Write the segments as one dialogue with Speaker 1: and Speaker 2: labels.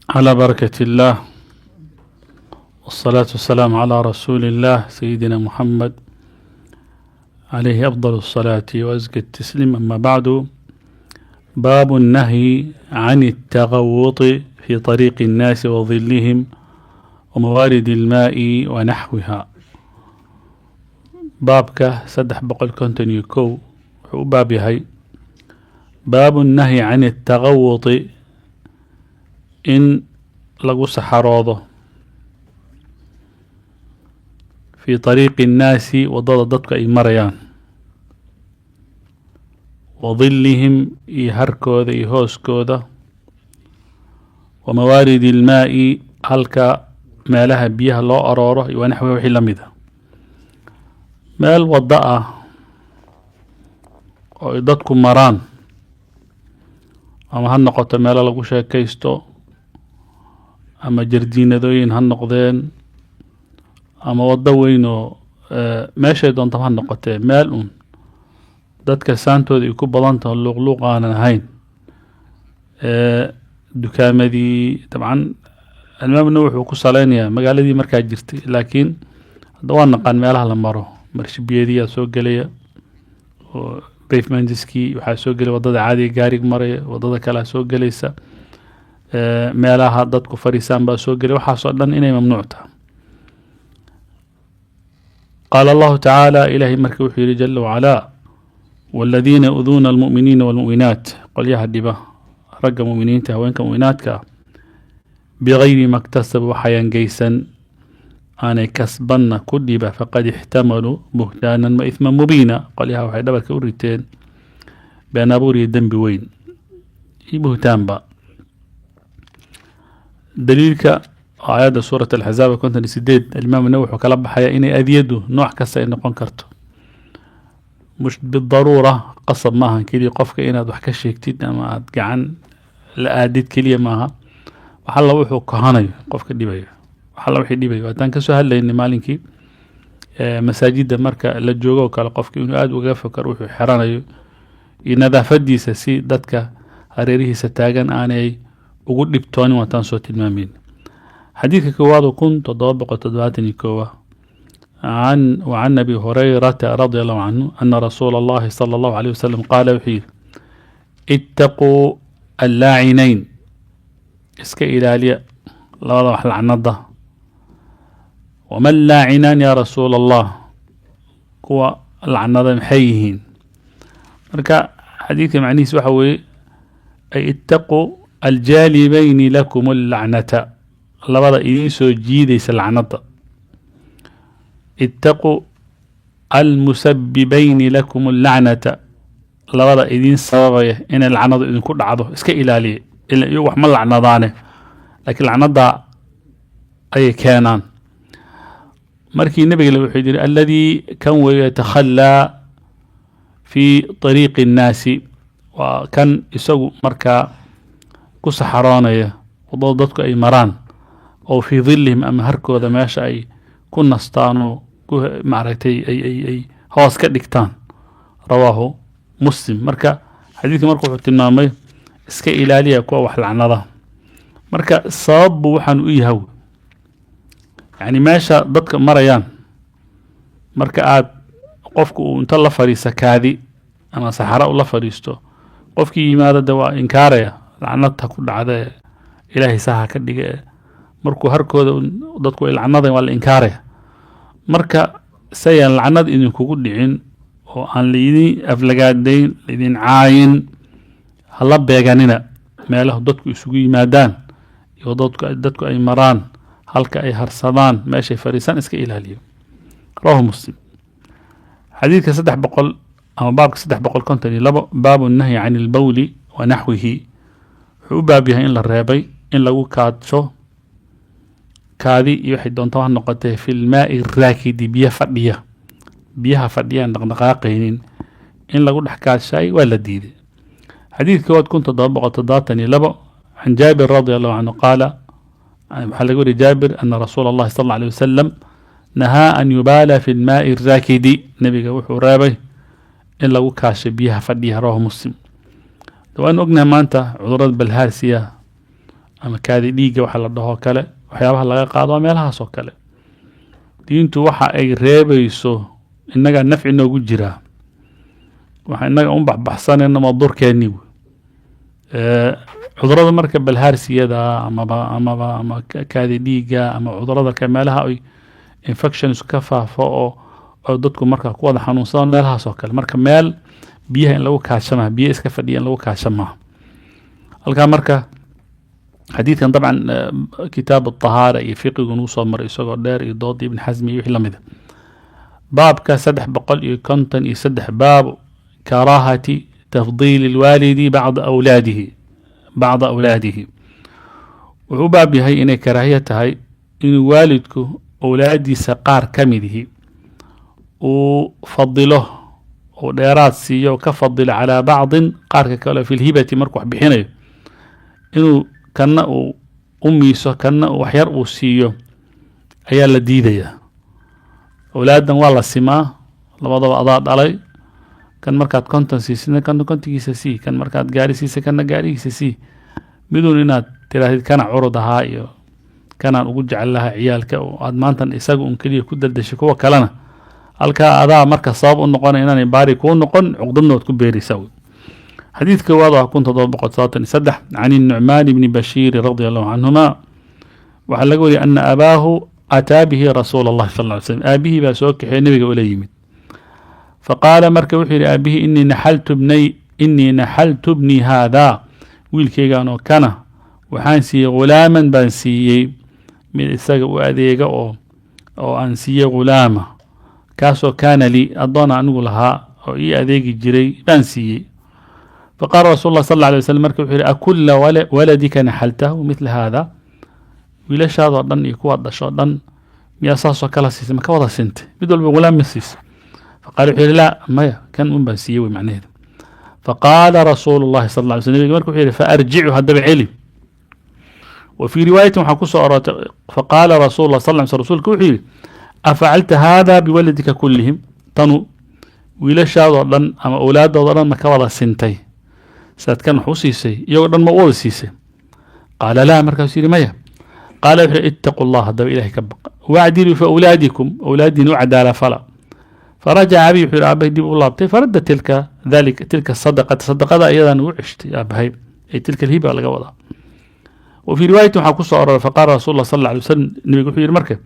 Speaker 1: على بركة الله والصلاة والسلام على رسول الله سيدنا محمد عليه أفضل الصلاة وأزكى التسليم. أما بعد، باب النهي عن التغوط في طريق الناس وظلهم وموارد الماء ونحوها. بابك سدح بقل كونتينيو كو بابي هاي باب النهي عن التغوط إن لغو سحراضه في طريق الناس وضدتك أي مريان وظلهم يهركوذا يهوسكوذا وموارد الماء هلك ما لها بيها الله أراره ونحوه وحي لمده مال وضاء وإضادكم مران أما هالنقطة مالا لغو شاكيستو أما جردين ذوين هالنقضين أما وضوينو ماشي دون طبعا نقطة مال dadka saantooda ay ku badan tahay luuqluuq aanan ahayn dukaamadii dabcan almaamna wuxuu ku saleynayaa magaaladii markaa jirtay, laakiin hadda waa naqaan meelaha la maro marshibiyeediyaa soo gelaya oo bavementskii waxaa soo gelaya wadada caadiga gaarig maraya, wadada kale soo gelaysa meelaha dadku fariisaan baa soo gelaya, waxaasoo dhan inay mamnuuc tahay. qaala allahu tacaala ilaahay marka wuxuu yidhi jala wacalaa والذين يؤذون المؤمنين والمؤمنات قل يا هدبه رق مؤمنين تهوينك مؤمناتك بغير ما اكتسبوا حيا جيسا أنا كسبنا كذب فقد احتملوا بهتانا وإثما مبينا. قال يا وحيد بك أوريتين بأن أبوري الدم بوين بهتان با دليلك آيات سورة الحزاب كنت نسيديد الإمام النووي وكلب حيا إني أذيده نوع كسا إنه قنكرته مش بالضرورة قصب معها كلي قفك إنا دوحك الشيكتين أما أتقعن لآديد كلي معها وحلا وحو كهاني قفك ديبايو وحلا وحي ديبايو واتان كسوهل لأني مالينكي مساجد مركا لجوغا وكالا قفك إنو آد وقافك روحو حرانيو إنا ذا فدي سسي دادك هريريه ستاغن آني وقود لبتواني واتان صوت المامين. حديثك كوادو كنت ضابق تدواتني كوا وعن أبي هريرة رضي الله عنه أن رسول الله صلى الله عليه وسلم قال وحيد اتقوا اللاعنين اسك إلاليا لا وضح العنضة وما اللاعنان يا رسول الله كوا العنضة محيهين مركا حديث معني سوحوي أي اتقوا الجالبين لكم اللعنة لا وضع إليسو جيديس العنضة اتقوا المسببين لكم اللعنة لوضع إذين سببية إن اللعنة إذن كل عضو اسك إلالي إلا يوح ما اللعنضانه لكن اللعنضة أي كانان مركي النبي الوحيد الذي كان يتخلى في طريق الناس وكان يسوي مركا كسحرانية وضدتك أي مران أو في ظلهم أم هركو ذا ماشا أي كنا استانو معركتي أي هواس كدكتان. رواه مسلم. مركا حديث مركو تمامي اسك إلاليا كوا وحل عنضة مركا صاب وحن إيهو يعني ماشا ضدك مريان مركا عاد قفكو انت الله فريسة كاذي أما صحراء الله فريستو قفكي ماذا دواء إنكاريا لعنتها كل عدا إلهي ساها كدقاء مركو هركو ضدكو العنضة والإنكاريا marka sayan lacnad idin kugu dhicin oo aan leeyini aflagaadayn idin caayin hala beeganina meelaha dadku isugu yimaadaan iyo dadku ay maraan halka ay harsadaan meeshay fariisan iska ilaaliyo. rawahu muslim. xadiidka 300 ama baabka 352 baabu nahyi can albawli wa nahwihi wuxuu baab yahay in la reebay in lagu kaadsho كادي يوحي دون طبعا نقطة في الماء الراكد بيها فديا دقاقين إن لقول حكاية شيء ولا ديدي. حديث كواد كنت ضابق تضاتني لبا عن جابر رضي الله عنه قال محل يقول جابر أن رسول الله صلى الله عليه وسلم نهى أن يبال في الماء الراكد نبي وحو رابي إن لقول كاش بيها فديها رواه مسلم. لو أن أقنى ما أنت عذرات بالهارسية ama kaadi dhiigga waxa la dhaho kale waxyaabaha laga qaado meelahaas oo kale diintu waxa ay reebayso innaga nafci noogu jiraa waxa innaga un baxsanayna madurkeeni cudurada marka balhaarsiyada ama kaadi dhiigga ama cudurada ka meelaha ay infections ka faafo oo dadku marka ku wada xanuunsadaan meelahaas oo kale marka meel biyaha in lagu kaashama biyo iska fadhiya in lagu kaashama halka marka حديثا طبعا كتاب الطهارة يفقه نوصل مر يسوع دير يضاد ابن حزم يحلم ذا باب كسدح بقل يكنتن يسدح باب كراهة تفضيل الوالد بعض أولاده وهو باب هي إن كراهية هاي إن والدك أولادي سقار كمده وفضله وديرات سيو كفضل على بعض قارك كلا في الهبة مركوح بحينه إنه كنا أميسو كنا وحير أوسيو أيا لديديا أولادنا والله سما لبضوا أضاء علي كان مركات كنتن سيسي كان كنت سيسي كان مركات جاري سيسي كان جاري سيسي بدون إن ترى كان عرضها إيو كان أقول جعل لها عيالك وأدمانتن إساقو أنكلي كدل دشكوا كلنا halka adaa marka sabab u noqon inaan baari ku noqon uqdadnood ku beerisaw حديث كواضح كنت ضبقت صوتا سدح عن النعمان بن بشير رضي الله عنهما وحلقوا لي أن أباه أتى به رسول الله صلى الله عليه وسلم أبيه بسوك حين نبي إليه فقال مركب وحي لأبيه إني نحلت ابني هذا ويلكي كانوا كان وحانسي غلاما بانسي من إساق وأذيق أو أنسي غلامة كاسو كان لي أضانا أن لها أو إي أذيق الجري بانسي فقال رسول الله صلى الله عليه وسلم مركب وحي أكل ولدك نحلته مثل هذا ولاش هذا ضن يكون ضن مياساس كلا سيس ما كوضا سنت بدل بغلام مسيس فقال وحي لا ما كان من بانسيوي معناه فقال رسول الله صلى الله عليه وسلم مركب وحي فأرجعه هذا بعلم وفي رواية محكوسة فقال رسول الله صلى الله عليه وسلم وحي أفعلت هذا بولدك كلهم تنو ولاش هذا ضن أما أولاد ضن ما كوضا سنتي ساد كان حوسيسي يوردن ما وسيسي قال لا مركز سيري مايا قال اتقوا الله هذا إلهي كبق واعدلوا في أولادكم أولادي نوعد على فلا فرجع أبي وحير أبي ديب الله فرد تلك الصدقة أيضا وعشت يا أبهي أي تلك الهبة على قوضها وفي رواية حكوسة فقال رسول الله صلى الله عليه وسلم نبي يقول مركب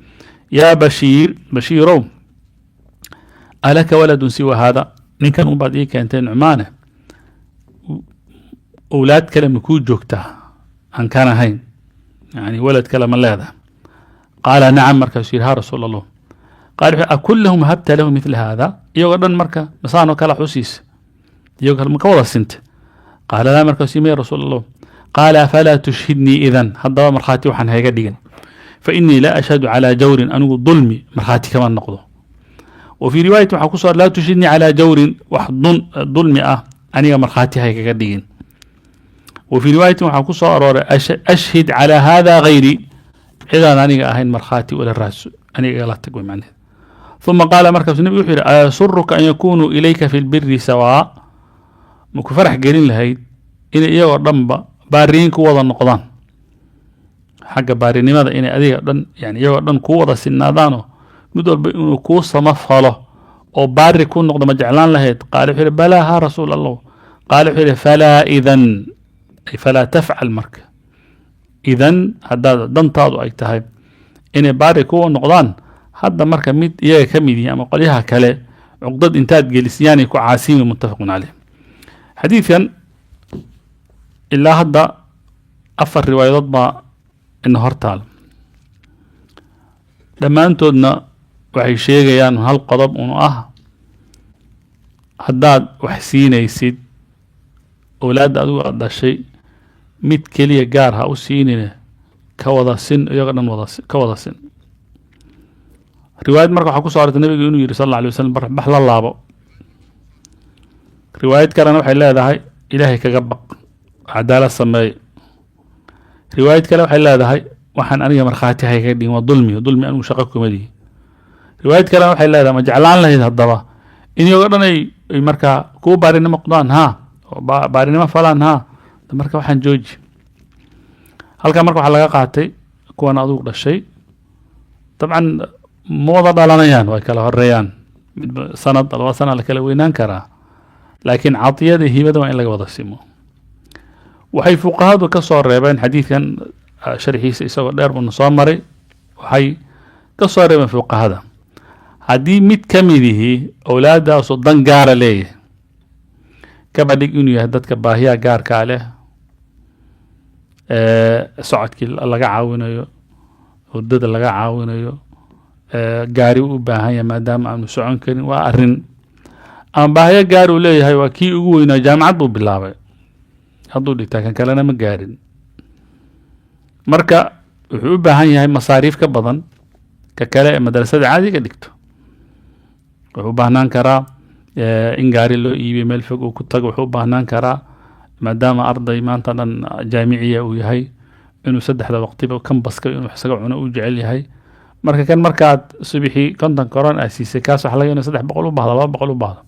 Speaker 1: يا بشير ألك ولد سوى هذا من كان بعد إيه كانت نعمانه أولاد كلام يكون جوكته أن كان هين يعني ولد كلام الله هذا قال نعم مركز سيرها رسول الله قال أكلهم هبت له مثل هذا يوغدن مركز مصانو كلا حسيس يوغدن مكوضة سنت قال لا مركز سيمي رسول الله قال فلا تشهدني إذن هذا مرخاتي وحن هيك ديجن فإني لا أشهد على جور أنو ظلمي مرخاتي كمان نقضه وفي رواية محكوسة لا تشهدني على جور وحد ظلمي أني مرخاتي هيك ديجن وفي رواية محكوسة أشهد على هذا غيري إذا أنا أهين مرخاتي ولا الرأس أنا لا تقوي معنى ثم قال مركز النبي يحير أسرك أن يكونوا إليك في البر سواء مكفرح قليل لهيد إن إيه ورنبا بارين كوضا النقضان حق بارين لماذا إن أذيه يعني إيه ورن كوضا سنادانو مدول بإنه كوصة مفهله أو بار يكون نقضا مجعلان لهيد قال يحير بلاها رسول الله قال يحير فلا إذن فلا تفعل مرك إذن هذا دنتاضو أي تهيب إن بار يكون نقضان هذا مركب ميد إياه كميدي أما قليها كلا عقدد إنتاج جلسياني كو عاسين متفق عليه حديثا إلا هذا أفر روايات ما النهار تعالى لما أنتودنا وحي شيغيان هل قضب أنه هداد وحسين يسيد أولاد أدو هذا الشيء ميد كلية جارها أو سينين كوضا سن يغنن كوضا سن رواية مركب حكو صارت النبي يقول صلى الله عليه وسلم بحل الله بو رواية كلام وحي الله ذهي إلهي كقبق عدالة السماء رواية كلام وحي الله ذهي وحن أني مرخاتي هاي كدي وظلمي أنا مشققكم دي رواية كلام وحي الله ذهي مجعلان له الضبا إن يقولون مركب كو بارين مقدان ها بارين ما فلان ها مركب وحن جوج halka marka waxa laga qaatay kuwan adigu dhashay طبعا ma wada dhalanayaan way kala horeeyaan sanad laba sana la kala weynaan karaa laakiin cadiyada hibada waa in laga wada simo waxay fuqahadu ka soo reebeen xadiidkan sharxiisa isagoo dheer buu soo maray waxay ka soo reebeen fuqahada haddii mid ka mid yihi awlaadaasoo dan gaara leeyahay kaba dhig inuu yahay dadka baahiya gaarkaa leh socodkii laga caawinayo hurdada laga caawinayo gaari u baahan yahay maadaama aanu socon karin waa arrin ama baahiyo gaar uu leeyahay waa kii ugu weynaa jaamacad buu bilaabay hadduu dhigtaa kan kalena ma gaarin marka wuxuu u baahan yahay masaariif ka badan ka kale ee madrasada caadiga dhigto wuxuu u baahnaan karaa in gaari loo iibiyo meel fog uu ku tago wuxuu u baahnaan karaa maadaama arday maanta dhan jaamiciya uu yahay inuu saddexda waqtiba kan baska inuu isaga cuno uu jecel yahay marka kan markaad subixii konton koron aad siisay kaas waxa laga inuu 300 u baahdo 200 u baahdo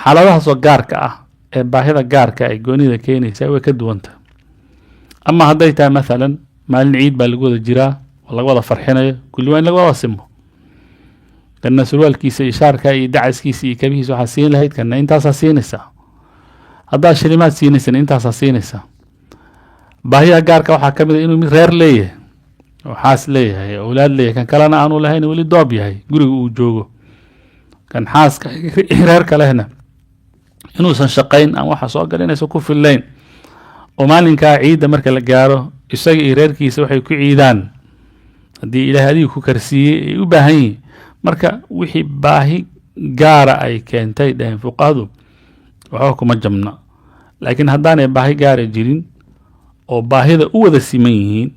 Speaker 1: xaaladahaasoo gaarka ah ee baahida gaarka ay goonida keenaysa way ka duwanta ama hadday tahay maalan maalin ciid baa lagu wada jiraa oo laga wada farxinayo kulli waa in laga wada simo kana surwaalkiisa iyo shaarka iyo dacaskiisa iyo kabihiisa waxaa siin lahayd kana intaasaa siinaysaa haddaad shilimaad siinaysan intaasaa siinaysaa baahiyaha gaarka waxaa ka mid a inuu mid reer leeyahay oo xaas leeyahay awlaad leeyahay kan kalena aanu lahayn weli doob yahay guriga uu joogo kan xaaska reerka lehna inuusan shaqayn aan waxa soo galinaysa ku fillayn oo maalinkaa ciidda marka la gaaro isaga iyo reerkiisa waxay ku ciidaan haddii ilaahay adiga ku karsiiyey ay u baahan yihiin marka wixii baahi gaara ay keentay dhaheen fuqahadu waxba kuma jabna laakiin haddaanay baahi gaara jirin oo baahida u wada siman yihiin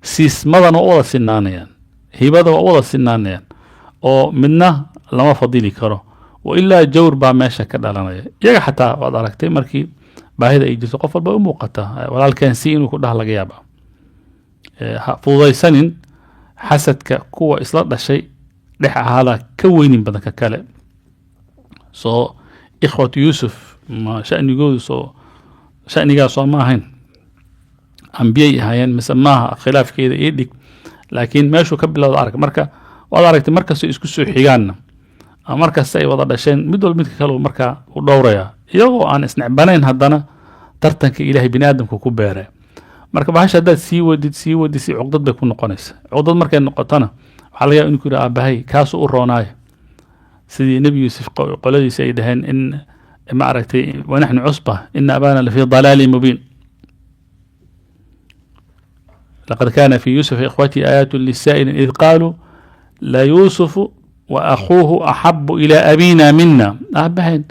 Speaker 1: siismadana u wada sinaanayaan hibada waa u wada sinaanayaan oo midna lama fadili karo wa ilaa jawr baa meesha ka dhalanaya iyaga xataa waad aragtay markii baahida ay jirto qof walba u muuqata walaalkan si inuu ku dhaha laga yaaba fududaysanin xasadka kuwa isla dhashay dhex ahaada ka weynin badan ka kale soo ikhwatu yuusuf ma shanigoodu soo shanigaa soo ma ahayn ambiyay ahaayeen mise maaha khilaafkeeda ii dhig laakiin meeshuu ka bilowda arag marka waad aragtay markastoo isku soo xigaanna markasta ay wada dhasheen mid walba midka kale markaa u dhowraya iyagoo aan isnecbanayn haddana tartanka ilaahay bini aadamku ku beeray marka bahasha haddaad sii wadid si cuqdad bay ku noqonaysa cuqdad markay noqotona waxaa laga yaaba inuu ku yidhi aabahay kaasuu u roonaayo sidii nebi yuusuf qoladiisa ay dhaheen in ma aragtay wanaxnu cusba ina abaana lafii dalaalin mubiin لقد كان في يوسف إخوتي آيات للسائل إذ قالوا لا يوسف وأخوه أحب إلى أبينا منا أبهن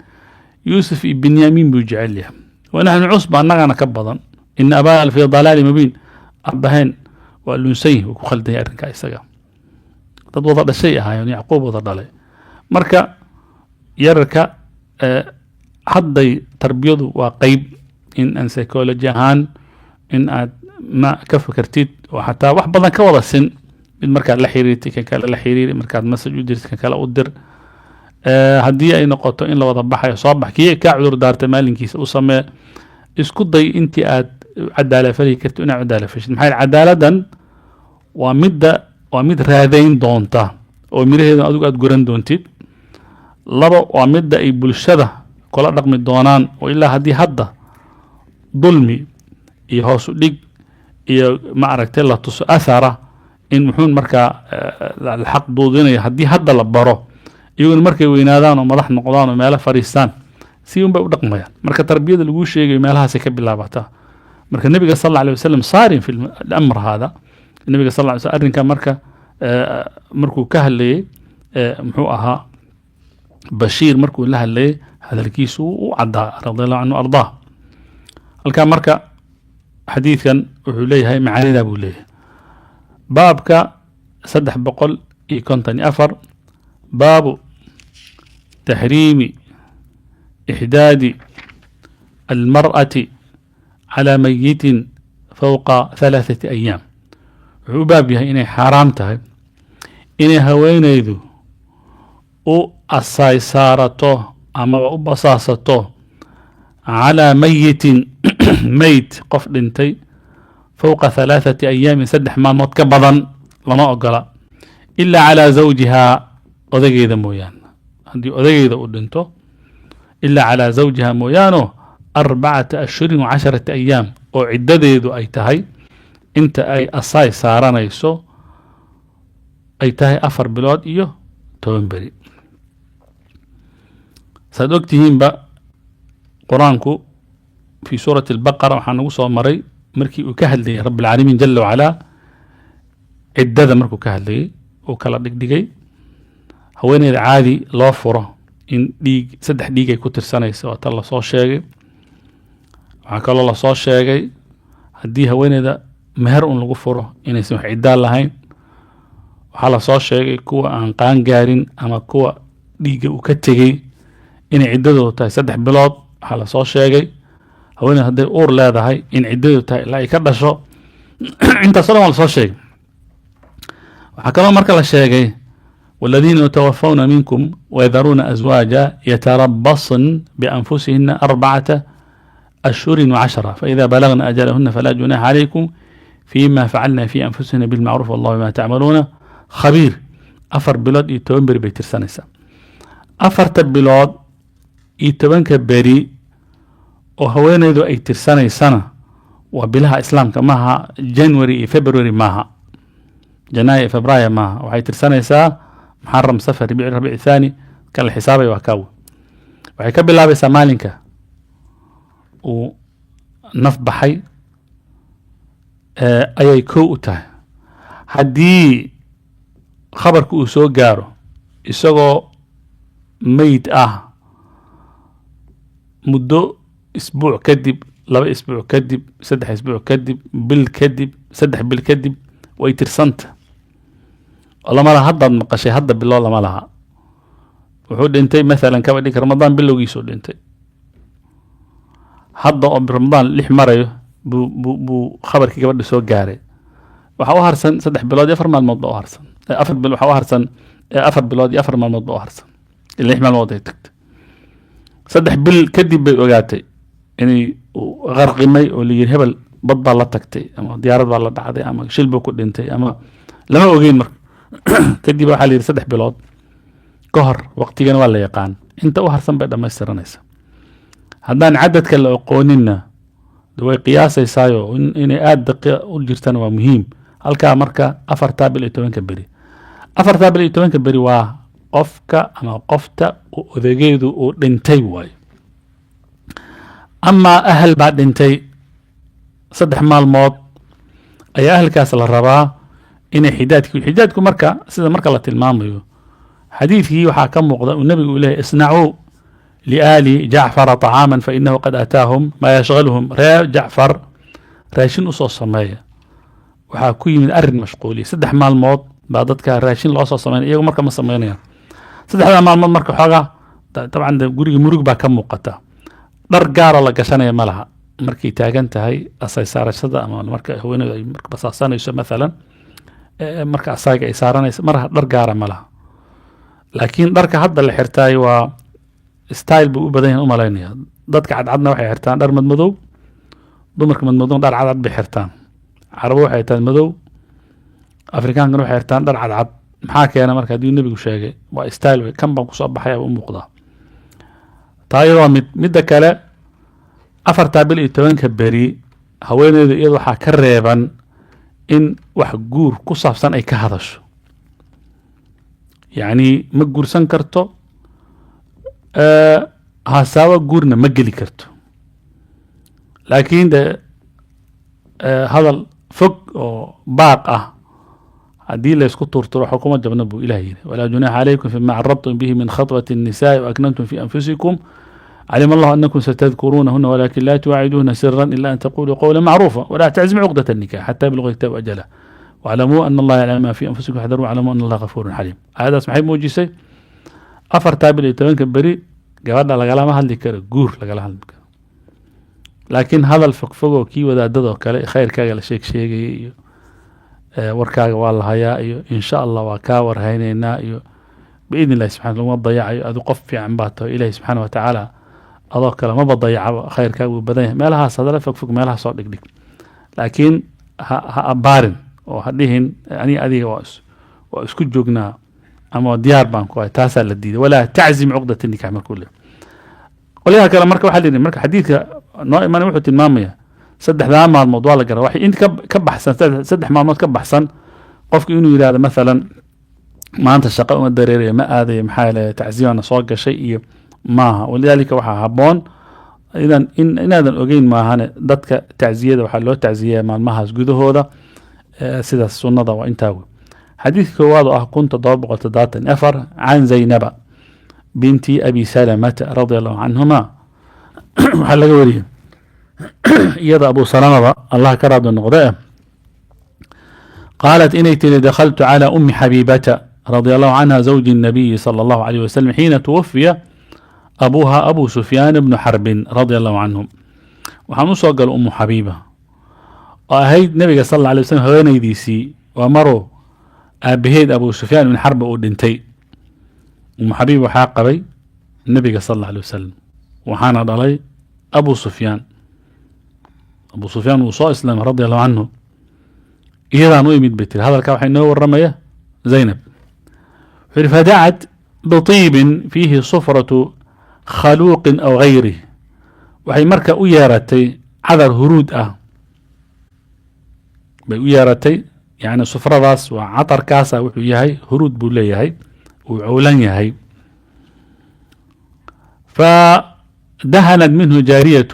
Speaker 1: يوسف بنيامين بيجعل له ونحن عصبة أننا كبضا إن أبانا في ضلال مبين أبهن والنسيه وخلده أرنكا إساقا تضوضع الشيء هاي يعقوب وضع مركا يركا حد تربيض وقيب إن أنسيكولوجي هان إن ما كفكرتيد وحتى wax badan ka wada sin mid markaad la xiriirtay kan kale la xiriiri markaad message u dirtay kan kale u dir haddii ay noqoto in la wada baxayo soo bax kii ka cudur daartay maalinkiisa u samee isku day intii aad cadaalad fali karto inaad cadaalad fashid maxay cadaaladan waa mid raadayn doonta oo miraheeda adigu aad guran doontid laba waa mid ay bulshada kula dhaqmi doonaan oo ilaa haddii hadda dulmi iyo hoos u dhig iyo ma aragtay la tuso athara in muxuun markaa xaq duudinaya haddii hadda la baro iyaguna markay weynaadaan oo madax noqdaan oo meelo fariistaan si un bay u dhaqmayaan marka tarbiyada lagu sheegayo meelahaasay ka bilaabataa marka nabiga sal alla alay wasalam saarin fi lamr hada nabiga sal alla alay wasalam arrinka marka markuu ka hadlayey muxuu ahaa bashiir markuu la hadlayey hadalkiisu u caddaa radiallahu canhu ardaa halkaa marka xadiidkan wuxuu leeyahay macaanida buu leeyahay baabka 354 baabu taxriimi ixdaadi almar'ati calaa mayitin fowqa 3 ayaam wuxuu u baab yahay inay xaaraam tahay inay haweenaydu u asaay saarato amaba u basaasato calaa mayitin ميت قف دنتي فوق 3 أيام سدح ما موت كبضا لما أقلا إلا على زوجها أذيذا مويان عندي أذيذا أدنتو إلا على زوجها مويانو 4 أشهر و10 أيام وعدديدو أي تهي انت أي أصاي سارانيسو أي تهي أفر بلود إيو تومبري صدقتهم بقى قرآنكو في سورة البقرة وحنو مري مركي وكهل رب العالمين جل وعلا عدد مركو كهل وكلا دقدقي هوين العادي لو فره إن ديق سدح ديقي كتر سنة سواء الله صو شاقي وعكال الله صو شاقي هدي هوين إذا مهر أن لغو فره إن يسمح عدال لهين وحالا صو شاقي كوا أن قان قارين أما كوا ديقي وكتغي إن عدده تاي سدح بلاد حالا صو شاقي هوين هدي أور لا هاي إن عدده تاي لا يكدشو انت صلوا على صو شاقي وحكالله مركا لشاقي والذين يتوفون منكم ويذرون أزواجا يتربصن بأنفسهن 4 أشهر و10 فإذا بلغن أجلهن فلا جناح عليكم فيما فعلنا في أنفسهن بالمعروف والله ما تعملون خبير أفر بلاد يتوان بري بيتر سنسا أفر تبلاد يتوان كبري وهوين يدو أي ترساني سنة وبلها إسلام كماها جنوري فبروري ماها جناي فبراير ماها وحي ترساني سا محرم سفر ربيع الثاني كان الحساب وكاو وحي كبل لابس مالنك ونف بحي اي كوتا حدي خبر كو سو غارو اسغو ميت مدو اسبوع كدب 2 اسبوع كدب 3 اسبوع كدب بالكدب 3 بالكدب ويترسنت والله ما لها هضد مقشي هضد بالله ما لها وحود انتي مثلا كما ديك رمضان بلوغيسو انتي هضد برمضان لح مريو بو خبر كي قبل سو غاري waxa u harsan 3 bilood iyo 4 maalmood oo harsan 4 bilood waxa u harsan 4 bilood iyo 4 maalmood oo harsan ilaa 6 maalmood ay tagtay 3 bil kadib bay ogaatay inay qarqimay oo li hebel bad baa la tagtay ama diyaarad baa la dhacday ama shil buu ku dhintay ama lama ogeyn marka kadib waxa la yiri 3 bilood ka hor waqtigan waa la yaqaan inta u harsan bay dhamaystiranaysa haddaan cadadka la aqoonina way qiyaasaysayo inay aad daqiiq u jirtaan waa muhiim halka marka 4 bil iyo 10 beri 4 bil iyo 10 beri waa qofka ama qofta odageedu uu dhintay way ama ahl baa dhintay 3 maalmood ay ahlkaas la rabaa inay xidaadku marka sida marka la tilmaamayo xadiiskii waxa ka muuqda uu nabigu ilaahay isna'u لآل جعفر طعاما فإنه قد أتاهم ما يشغلهم جعفر راشين أصوص سماية وحاكوي من أرن مشغولي 3 maalmood baa dadka raashin loo soo sameeyay iyagu marka ma sameeyaan 3 maalmood marka xogaa tabcan guriga murug baa ka muuqata dhar gaar la gashanaya malaha markii taagan tahay asay saarashada ama marka haweeneydu ay marka basaasanayso mesela marka asayga ay saaranayso marha dhar gaar malaha laakiin dharka hadda la xirtay waa style buu u badan yahay u maleynaya dadka cadcadna waxay xirtaan dhar madmadow dumarka madmadow dhar cadcad bay xirtaan carabo waxay xirtaan madow afrikaankana waxay xirtaan dhar cadcad maxaa keena marka hadii nabigu sheegay waa style way kan baan ku soo baxay u muuqda taayiro mid kale 4 bil iyo 10 beri haweeneydu iyadu waxa ka reeban in wax guur ku saabsan ay ka hadasho yani ma guursan karto هاساوا قورنا مقلي كرتو لكن ده هذا الفق باقة هدي لا يسكت تروح حكومة جبنبو إلهي ولا جناح عليكم فيما عرضتم به من خطوة النساء وأكننتم في أنفسكم علم الله أنكم ستذكرونهن ولكن لا توعدون سرا إلا أن تقولوا قولا معروفا ولا تعزموا عقدة النكاح حتى يبلغ الكتاب أجله واعلموا أن الله يعلم ما في أنفسكم فاحذروا واعلموا أن الله غفور حليم هذا اسمحي موجسي 4 bil iyo 10 beri gabadha lagala hadli karo guur lagala hadli karo laakiin hadal fogfogo kii wadaadada kale khayrkaaga la sheegay iyo warkaaga waa la hayaa iyo insha Allah waa ka warhaynayna iyo biidnillah subhanahu wa ta'ala adu qof fiican baato ilaahay subhanahu wa ta'ala adoo kale ma badayaco khayrkaaga uu badan yahay meelaha sadala fogfog meelaha soo dhigdhig laakiin ha abaarin oo ha dhihin ani adiga waa isku joognaa ama diyaar baan ku ahay taasaa la diiday walaa taczim cuqdata nikaax markuu leeyahay qolyaha kale marka waxaa layidhi marka xadiidka noo imanay wuxuu tilmaamaya saddexdaa maalmood waa la garaa waxay inta ka baxsan saddex maalmood ka baxsan qofku inuu yidhaahdo maalan maanta shaqo uma dareeraya ma aadaya maxaa yeelay tacziimana soo gashay iyo maaha walidaalika waxaa habboon inaadan ogeyn maahane dadka tacziyada waxaa loo tacziyeyaa maalmahaas gudahooda sidaas sunnada waa intaa wey xadiidka koowaad oo ah kun 774 can zaynaba binti abi salamata radia allahu canhuma waxaa laga wariyey iyada abu salamaba allah ka raado noqde قالت إني دخلت على أم حبيبة رضي الله عنها زوج النبي صلى الله عليه وسلم حين توفي أبوها أبو سفيان بن حرب رضي الله عنهم وحنوصل قال أم حبيبة وهيد النبي صلى الله عليه وسلم هغينا يديسي ومروا أبهيد أبو سفيان بن حرب ودنتي أم حبيبة حاقبي النبي صلى الله عليه وسلم وحانا علي أبو سفيان وصاء إسلام رضي الله عنه إذا نؤمن بتر هذا الكوحي إنه الرمية زينب فدعت بطيب فيه صفرة خلوق أو غيره وحي مركة أيارتي عذر هرود بأيارتي يعني صفرة راس وعطر كاسة وحيهي هرود بوليهي وعولانيهي فدهنت منه جارية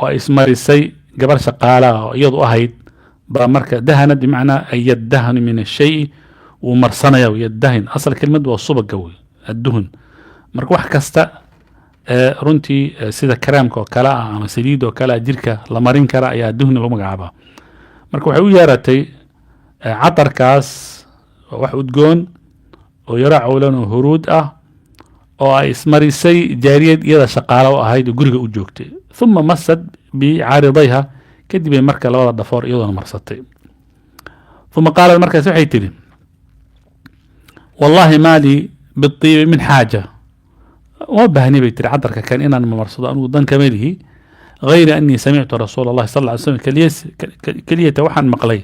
Speaker 1: وإسمار السي قبل شقالة ويضو أهيد بمركة دهنت بمعنى أن يدهن من الشيء ومرصنيا ويدهن أصل كلمة والصبغ قوي الدهن مركة واحد كستا runtii sida karaamka oo kale ah ama saliid oo kale jirka la marin kara ayaa duhni lagu magacaabaa marka waxay u yeeratay catarkaas wax udgoon oo yara cawlan oo huruud ah oo ay ismarisay jaariyad iyada shaqaalo ahayd oo guriga u joogtay thumma masad bi caaridayha kadib ay marka labada dhafoor iyadoo marsatay thumma qaalat markaas waxay tiri wallahi mali بالطيب من حاجة وبهني بيتر عذرك كان إن ممرصد أنو ضن كماله غير أني سمعت رسول الله صلى الله عليه وسلم كلية وحن مقلي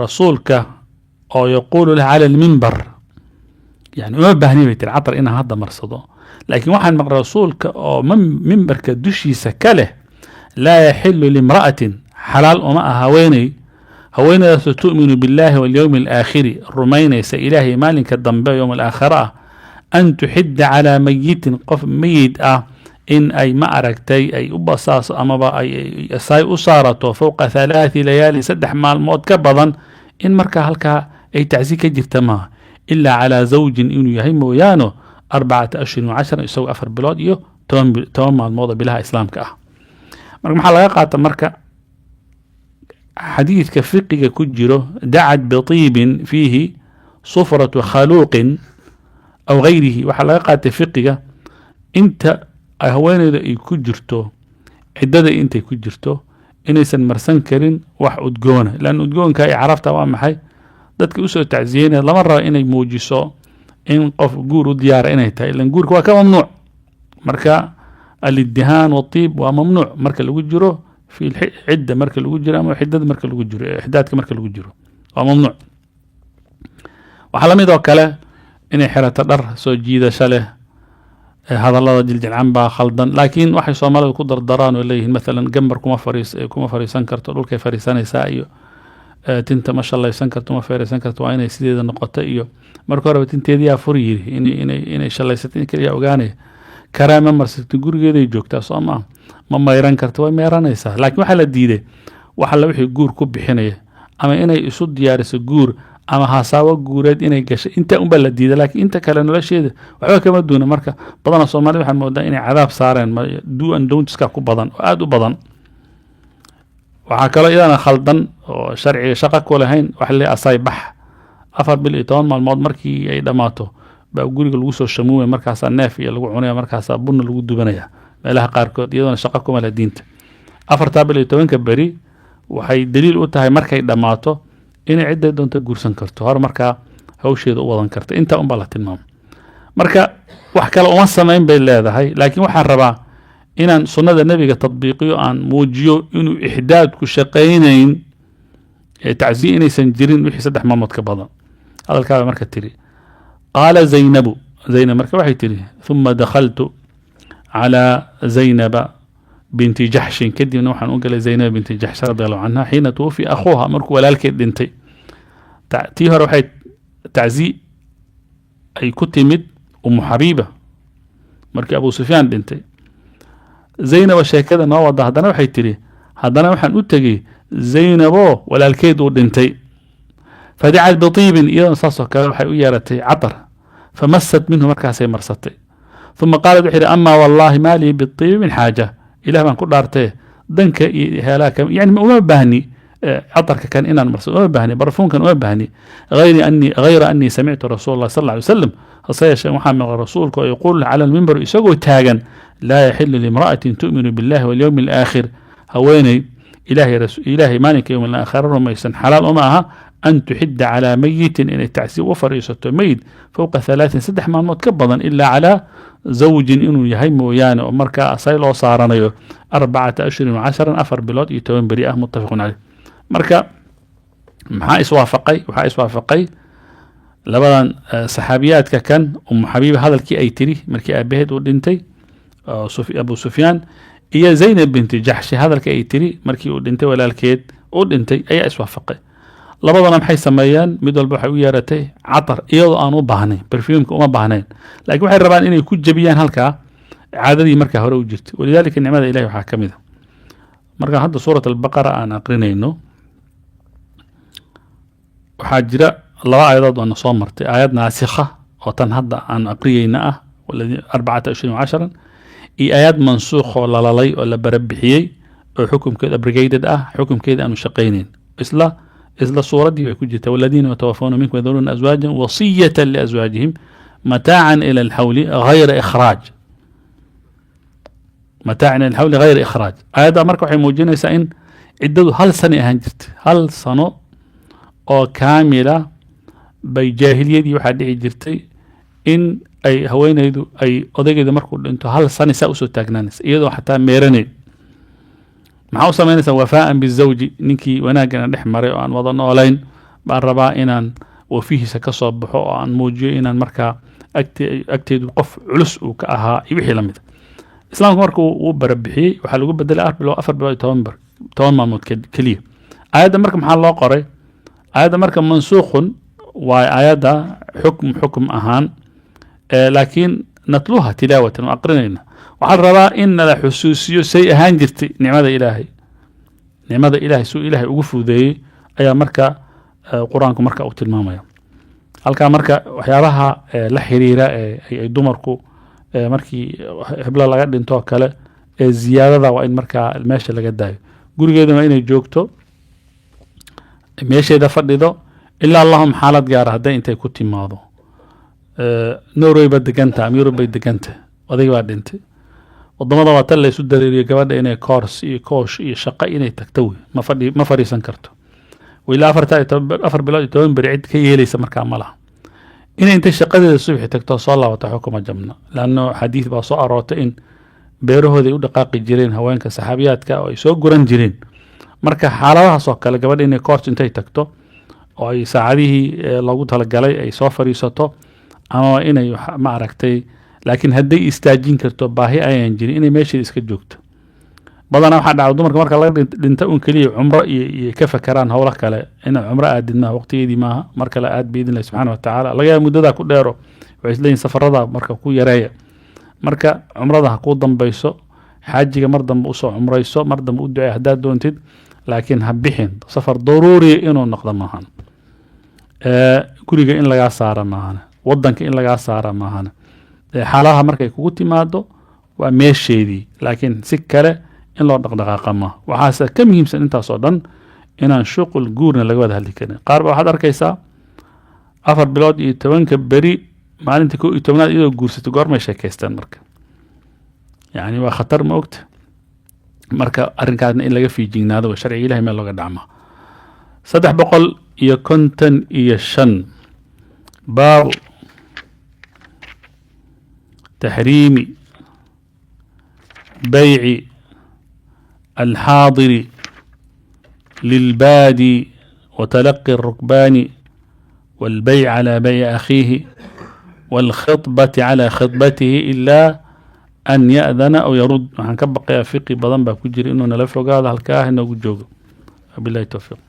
Speaker 1: رسولك أو يقول له على المنبر يعني ما بهني بيتر عذر إن هذا مرصده لكن وحن مقل رسولك أو منبر كدشي سكله لا يحل لامرأة حلال وما هويني تؤمن بالله واليوم الآخر الرمين سإلهي مالك الضنباء يوم الآخرة أن تحد على ميت قف ميت إن أي ما أركتي أي أبصاص أما أي أساي أصارته فوق 3 ليالي سدح مع الموت كبضا إن مركا هلكا أي تعزيك جرتما إلا على زوج إنه يهم ويانو 4 أشهر و10 يسوي أفر بلاد إيو توم مع الموضة بلها إسلام كأه مركا محل قاعدة مركا حديث كفقه كجره دعت بطيب فيه صفرة خلوق أو غيره وحلقات فقه انت هوين كجرته عدد انت كجرته inaysan marsan karin wax udgoona lan udgoonka ay carafta waa maxay dadka u soo tacsiyeena lama rabo inay muujiso in qof guur u diyaar inay tahay lan guurka waa ka mamnuuc marka al-iddihan wa tib waa mamnuuc marka lagu jiro fi al-hidda marka lagu jiro ama hiddada marka lagu jiro ihdaadka marka lagu jiro waa mamnuuc waxa lamid oo kale inay xirato dhar soo jiidasho leh hadallada jiljilcan baa khaldan laakiin waxay Soomaalidu ku dardaraan oo leeyihiin mesela gambar kuma fariisan karto dhulkay fariisanaysaa iyo tinta ma shallaysan karto ma fariisan karto waa inay sideeda noqoto iyo marka hore tinteedii yaa fur yiri inay shallaysatin kaliya ogaanay karaama marsati gurigeeda ay joogtaa Soomaa ma mayran karto way meeranaysaa laakiin waxa la diiday waxa la wixii guur ku bixinaya ama inay isu diyaariso guur ama haasaabo guureed inay gashay inta un baa la diiday laakiin inta kale nolosheeda waxba kama duuna marka badan Soomaalidu waxaan moodaa inay cadaab saareen do and don't iska ku badan oo aad u badan waxa kale iyana khaldan oo sharciga shaqo ku lahayn wax la asay bax 4 bil 10 maalmood markii ay dhamaato baa guriga lagu soo shamuumay markaas neef iyo lagu cunay markaas bunna lagu dubanaya meelaha qaarkood iyadoo shaqo kuma la diinta 4 bil 10 ka bari waxay daliil u tahay markay dhamaato inay cidda doonto guursan karto hor marka hawsheeda u wadan karto inta un baa la tilmaam marka wax kale uma sameyn bay leedahay laakiin waxaan rabaa inaan sunnada nabiga tadbiiqiyo aan muujiyo inuu ihdaad ku shaqeynayn تعزي إني سنجرين وحي سدح مامود كبضا هذا الكلام مركة تري قال زينب مركة وحي تري ثم دخلت على زينب بنت جحش كدي نوحا أنقل زينب بنت جحش رضي الله عنها حين توفي أخوها مركو ولالك دنتي تأتيها روحي تعزي أي كتمت أم حبيبة مركي أبو سفيان دنتي زينب شاكدا نوضا هدنا وحي تري هدنا وحن أتجي زينبو ولالكيد ودنتي فدعت بطيب إذا نصصه كروحي ويارتي عطر فمست منه مركاسي مرستي ثم قالت وحيري أما والله ما لي بالطيب من حاجة إله من كل أرتيه دنك هلاك يعني ما بهني عطرك كان إنا المرسل ما بهني برفون كان ما بهني غير أني سمعت رسول الله صلى الله عليه وسلم خصيش محمد رسولك يقول على المنبر يسوي تاجا لا يحل لامرأة تؤمن بالله واليوم الآخر هويني إلهي مالك يوم الآخر وما يسن حلال ومعها أن تحد على ميت إن التعسي وفريسة ميت فوق 3 سدح ما متكبضا إلا على زوج إنه يهم ويانا ومركا أصيل وصارنا 4 أشهر و10 أفر بلاد يتوين بريئة متفق عليه مركا محايس وافقي لبدا صحابيات كان أم حبيبة هذا الكي أي تري مركي أبيهد ودنتي أبو سفيان إيا زينب بنت جحش هذا الكي أي تري مركي ودنتي ولا الكيد ودنتي أي أسوافقي labadana maxay sameeyaan mid walba waxay u yeeratay catar iyadoo aan u baahnayn perfume uma baahnayn laakiin waxay rabaan inay ku jabiyaan halka caadadii marka hore u jirtay walidaalika nicmada ilaahay waxa kamid ah marka hadda suurat al-baqara aan aqrinayno waxa jira laba aayadood oo soo martay aayad naasikha oo tan hadda aan aqriyayna ah waladi 14 iyo aayad mansuukh oo lalay oo la barabixiyay oo xukunkeeda abrogated ah xukunkeeda aanu shaqeynin إذا الصورة دي كجت والذين يتوفون منكم يذرون أزواجا وصية لأزواجهم متاعا إلى الحول غير إخراج هذا مركو حيموجين سائن عدد هل سنة هنجرت هل سنة أو كاملة بي جاهلية دي وحد عجرتي إن أي هوين يدو أي أضيق إذا مركو أنتو هل سنة سأسو تاقنانس إيضو حتى ميرني maxaa u samaynaysaa wafaa'an bizawji ninkii wanaagana dhex maray oo aan wada noolayn baan rabaa inaan wafihiisa ka soo baxo oo aan muujiyo inaan markaa agteedu qof culus uu ka ahaa iyo wixii lamid islaamku markuu uu barabixiyey waxaa lagu bedelay 4 bilood 10 maalmood keliya aayadda marka maxaa loo qoray aayadda marka mansuukhun waa aayadda xukum ahaan laakiin natluha tilaawatan wa aqrinayna waxaan rabaa in la xusuusiyo say ahaan jirtay nicmada ilaahay suu ilaahay ugu fuudeeyey ayaa marka quraanku marka uu tilmaamaya halka marka waxyaabaha la xiriira ay dumarku markii hebla laga dhinto kale ziyaadada waa in marka meesha laga daayo gurigeedana inay joogto meesheeda fadhido ilaa allahum xaalad gaar ah haday intay ku timaado Norway ba deganta Europe bay deganta odayga baa dhintay wadamada waa tan la isu dareeriyo gabadha inay course iyo koosh iyo shaqo inay tagto ma fariisan karto وإلى أفر بلاد يتوين بريد كي يليس مركا ملها إن أنت شقدي الصبح تكتو صلى وتحكم جمنا لأنه حديث بصاء روتين بيره ذي دقائق جيرين هوين كسحابيات كا يسوق جرن جيرين مركا حالها صك لقبل إن كورس أنت تكتو أو ساعده لوجود هالجلي أي سفر يسطو أما إن معركتي لكن هدي استاجين كرتو باهي أي إنجيل إن ماشي إسكجوكت بدنا واحد عودو مركا الله لنتقون كلي عمره يكفى كران هولا كلا إن عمره أدينا وقتي دي ما مركا لا أد بإذن الله سبحانه وتعالى لقى مدة كل دارو وعسلين سفر هذا مركا كو يرايا مركا عمره ده كود ضم بيسو حاجة مرضم بوسو عمره يسو مرضم بودو إهداد دونتد لكن هبحين سفر ضروري إنه نقدم معهن كل إن لقى صار معهن وضنك إن لقى صار معهن حالها مركا كوتي مادو وماشي دي لكن سكره in loo dhaqdhaqaaqa ma waxaase ka muhiimsan intaas oo dhan inaan shuqul guurna laga wada hadli karin qaar ba waxaad arkaysaa 4 bilood iyo 10 beri maalintii 11aad iyadoo guursato goormay sheekaystaan marka yani waa khatar ma ogta marka arrinkaasna in laga fiijignaado sharciga ilaahay meel looga dhacma 355 baabu taxriimi bayci الحاضر للبادي وتلقي الركبان والبيع على بيع أخيه والخطبة على خطبته إلا أن يأذن أو يرد. waxaan ka baqayaa fiqi badan baa ku jira inuu nala fogaado halkaa inoogu joogo. wabillahi tawfiiq.